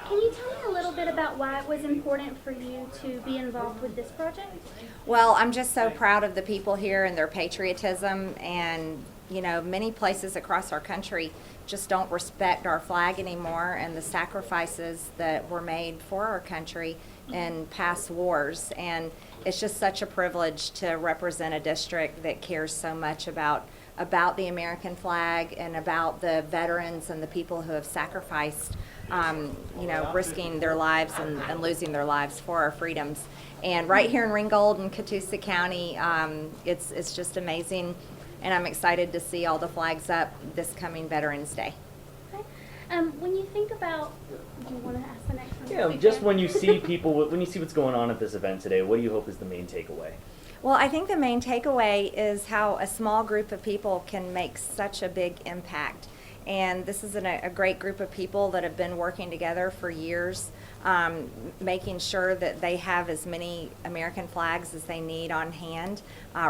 Can you tell me a little bit about why it was important for you to be involved with this project? Well, I'm just so proud of the people here and their patriotism, and many places across our country just don't respect our flag anymore and the sacrifices that were made for our country in past wars. And it's just such a privilege to represent a district that cares so much about the American flag and about the veterans and the people who have sacrificed, risking their lives and losing their lives for our freedoms. And right here in Ringgold and Catoosa-County, it's just amazing, and I'm excited to see all the flags up this coming Veterans Day. Okay. When you think about, do you want to ask the next one? Yeah, just when you see when you see what's going on at this event today, what do you hope is the main takeaway? Well, I think the main takeaway is how a small group of people can make such a big impact. And this is a great group of people that have been working together for years, making sure that they have as many American flags as they need on hand,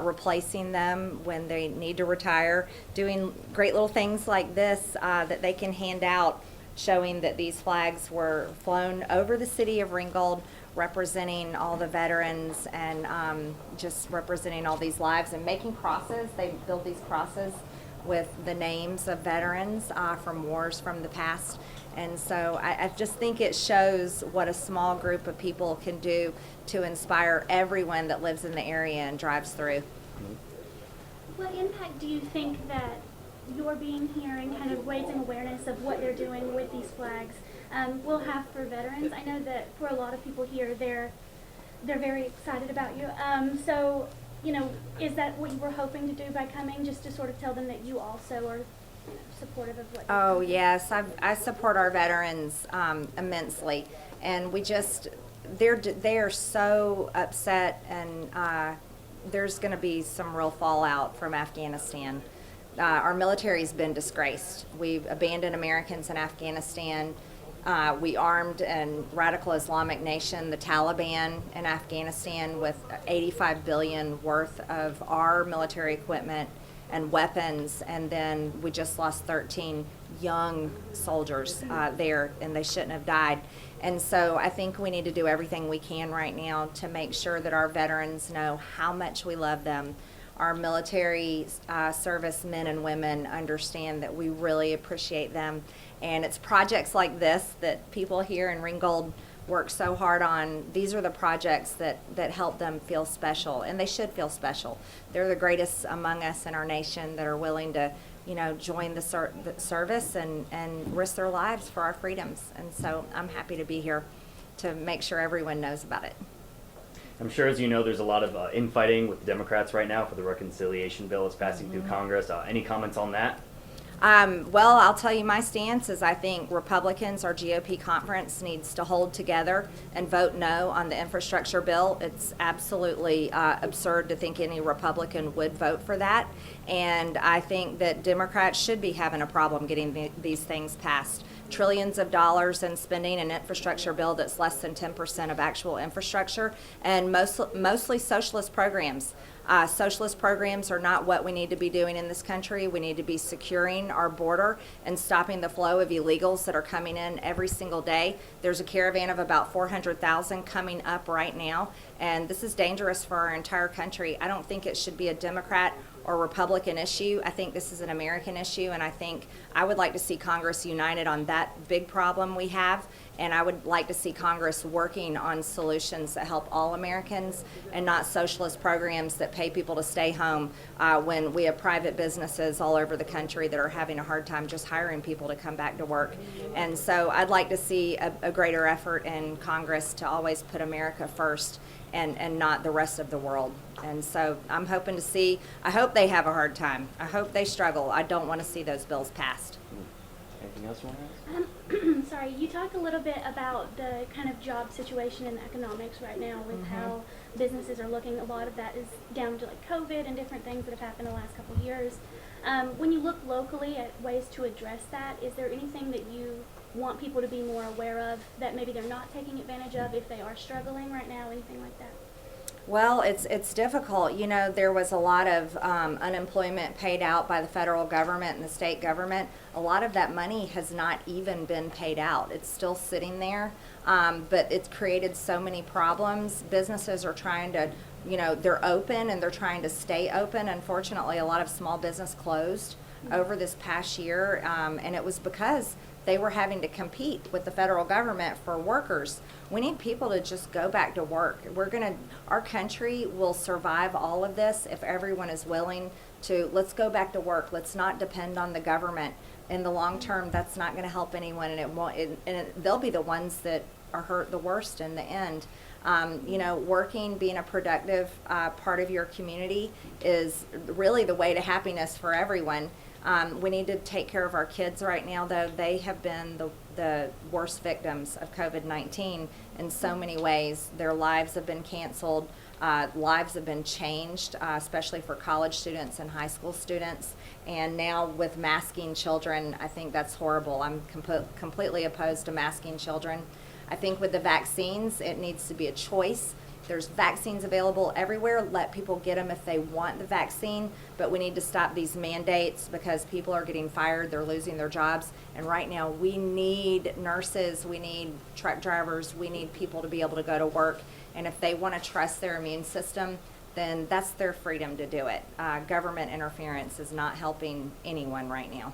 replacing them when they need to retire, doing great little things like this that they can hand out, showing that these flags were flown over the city of Ringgold, representing all the veterans and just representing all these lives, and making crosses. They build these crosses with the names of veterans from wars from the past. And so I just think it shows what a small group of people can do to inspire everyone that lives in the area and drives through. What impact do you think that your being here and kind of raising awareness of what they're doing with these flags will have for veterans? I know that for a lot of people here, they're very excited about you. So, is that what you were hoping to do by coming, just to sort of tell them that you also are supportive of what? Oh yes, I support our veterans immensely, and they are so upset, and there's going to be some real fallout from Afghanistan. Our military's been disgraced. We've abandoned Americans in Afghanistan. We armed a radical Islamic nation, the Taliban, in Afghanistan with $85 billion worth of our military equipment and weapons, and then we just lost 13 young soldiers there, and they shouldn't have died. And so I think we need to do everything we can right now to make sure that our veterans know how much we love them. Our military service men and women understand that we really appreciate them. And it's projects like this that people here in Ringgold work so hard on. These are the projects that help them feel special, and they should feel special. They're the greatest among us in our nation that are willing to, join the service and risk their lives for our freedoms. And so I'm happy to be here to make sure everyone knows about it. I'm sure, as you know, there's a lot of infighting with the Democrats right now for the reconciliation bill that's passing through Congress. Any comments on that? Well, I'll tell you my stance is I think Republicans, our GOP conference, needs to hold together and vote no on the infrastructure bill. It's absolutely absurd to think any Republican would vote for that. And I think that Democrats should be having a problem getting these things passed. Trillions of dollars in spending an infrastructure bill that's less than 10% of actual infrastructure, and mostly socialist programs. Socialist programs are not what we need to be doing in this country. We need to be securing our border and stopping the flow of illegals that are coming in every single day. There's a caravan of about 400,000 coming up right now, and this is dangerous for our entire country. I don't think it should be a Democrat or Republican issue. I think this is an American issue, and I would like to see Congress united on that big problem we have, and I would like to see Congress working on solutions that help all Americans and not socialist programs that pay people to stay home when we have private businesses all over the country that are having a hard time just hiring people to come back to work. And so I'd like to see a greater effort in Congress to always put America first and not the rest of the world. And so I'm hoping to see, I hope they have a hard time. I hope they struggle. I don't want to see those bills passed. Anything else you want to ask? Sorry, you talked a little bit about the kind of job situation and economics right now with how businesses are looking. A lot of that is down to like COVID and different things that have happened the last couple of years. When you look locally at ways to address that, is there anything that you want people to be more aware of that maybe they're not taking advantage of if they are struggling right now, anything like that? Well, it's difficult. You know, there was a lot of unemployment paid out by the federal government and the state government. A lot of that money has not even been paid out. It's still sitting there, but it's created so many problems. Businesses are trying to, you know, they're open and they're trying to stay open. Unfortunately, a lot of small business closed over this past year, and it was because they were having to compete with the federal government for workers. We need people to just go back to work. Our country will survive all of this if everyone is willing to, let's go back to work. Let's not depend on the government. In the long term, that's not going to help anyone, and they'll be the ones that are hurt the worst in the end. You know, working, being a productive part of your community is really the way to happiness for everyone. We need to take care of our kids right now, though. They have been the worst victims of COVID-19 in so many ways. Their lives have been canceled. Lives have been changed, especially for college students and high school students. And now with masking children, I think that's horrible. I'm completely opposed to masking children. I think with the vaccines, it needs to be a choice. There's vaccines available everywhere. Let people get them if they want the vaccine, but we need to stop these mandates because people are getting fired, they're losing their jobs, and right now we need nurses, we need truck drivers, we need people to be able to go to work, and if they want to trust their immune system, then that's their freedom to do it. Government interference is not helping anyone right now.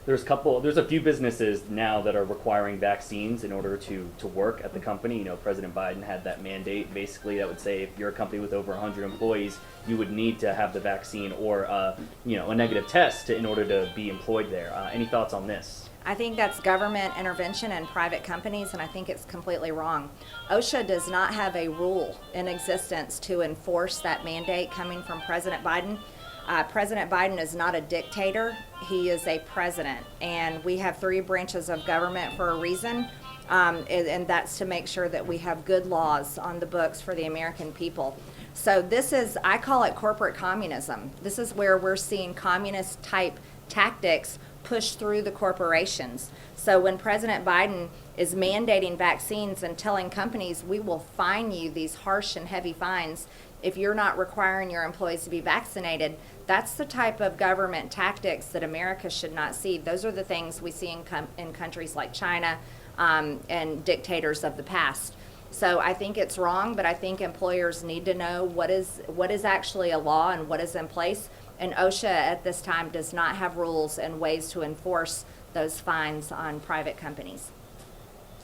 There's a few businesses now that are requiring vaccines in order to work at the company. You know, President Biden had that mandate basically that would say if you're a company with over 100 employees, you would need to have the vaccine or a negative test in order to be employed there. Any thoughts on this? I think that's government intervention in private companies, and I think it's completely wrong. OSHA does not have a rule in existence to enforce that mandate coming from President Biden. President Biden is not a dictator. He is a president, and we have 3 branches of government for a reason, and that's to make sure that we have good laws on the books for the American people. So this is, I call it corporate communism. This is where we're seeing communist type tactics push through the corporations. So when President Biden is mandating vaccines and telling companies, we will fine you these harsh and heavy fines if you're not requiring your employees to be vaccinated, that's the type of government tactics that America should not see. Those are the things we see in countries like China and dictators of the past. So I think it's wrong, but I think employers need to know what is actually a law and what is in place. And OSHA at this time does not have rules and ways to enforce those fines on private companies.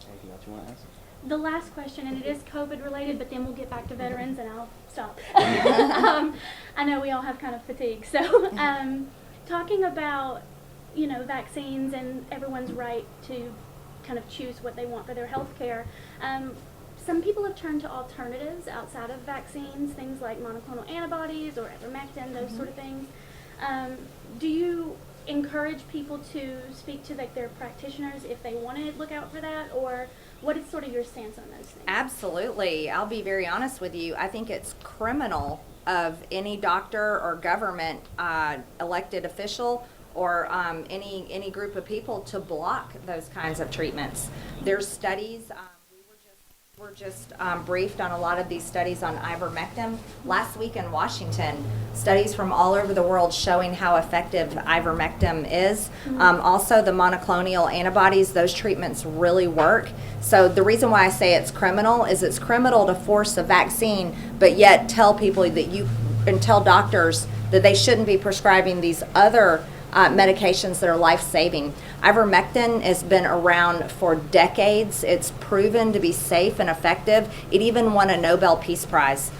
Anything else you want to ask? The last question, and it is COVID related, but then we'll get back to veterans and I'll stop. I know we all have kind of fatigue. So talking about, vaccines and everyone's right to kind of choose what they want for their health care, some people have turned to alternatives outside of vaccines, things like monoclonal antibodies or ivermectin, those sort of things. Do you encourage people to speak to their practitioners if they want to look out for that, or what is sort of your stance on those things? Absolutely. I'll be very honest with you. I think it's criminal of any doctor or government elected official or any group of people to block those kinds of treatments. There's studies. We're just briefed on a lot of these studies on ivermectin. Last week in Washington, studies from all over the world showing how effective ivermectin is. Also, the monoclonal antibodies, those treatments really work. So the reason why I say it's criminal is it's criminal to force a vaccine, but yet tell people and tell doctors that they shouldn't be prescribing these other medications that are life-saving. Ivermectin has been around for decades. It's proven to be safe and effective. It even won a Nobel Peace Prize.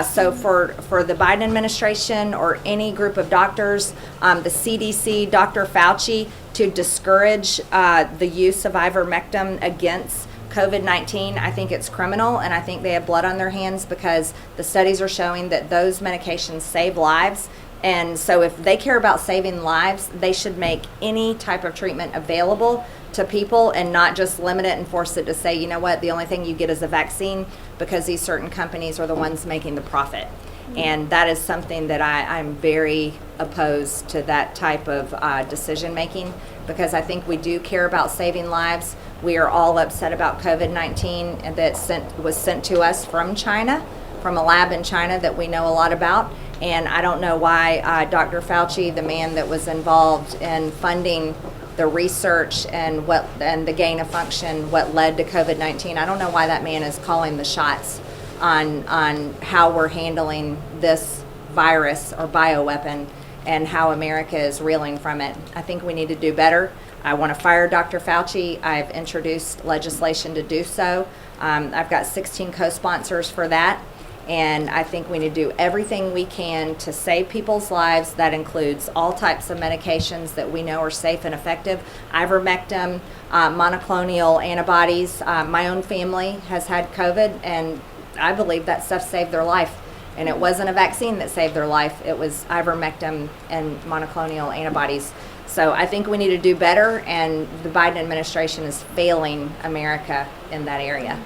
So for the Biden administration or any group of doctors, the CDC, Dr. Fauci, to discourage the use of ivermectin against COVID-19, I think it's criminal, and I think they have blood on their hands because the studies are showing that those medications save lives. And so if they care about saving lives, they should make any type of treatment available to people and not just limit it and force it to say, you know what, the only thing you get is a vaccine because these certain companies are the ones making the profit. And that is something that I'm very opposed to, that type of decision making, because I think we do care about saving lives. We are all upset about COVID-19 and that was sent to us from China. from a lab in China that we know a lot about. And I don't know why Dr. Fauci, the man that was involved in funding the research and the gain of function, what led to COVID-19, I don't know why that man is calling the shots on how we're handling this virus or bioweapon and how America is reeling from it. I think we need to do better. I want to fire Dr. Fauci. I've introduced legislation to do so. I've got 16 co-sponsors for that. And I think we need to do everything we can to save people's lives. That includes all types of medications that we know are safe and effective. Ivermectin, monoclonal antibodies. My own family has had COVID, and I believe that stuff saved their life. And it wasn't a vaccine that saved their life. It was ivermectin and monoclonal antibodies. So I think we need to do better, and the Biden administration is failing America in that area.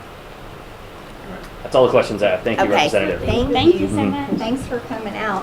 That's all the questions I have. Thank you, Representative. Thank you so much. Thanks for coming out.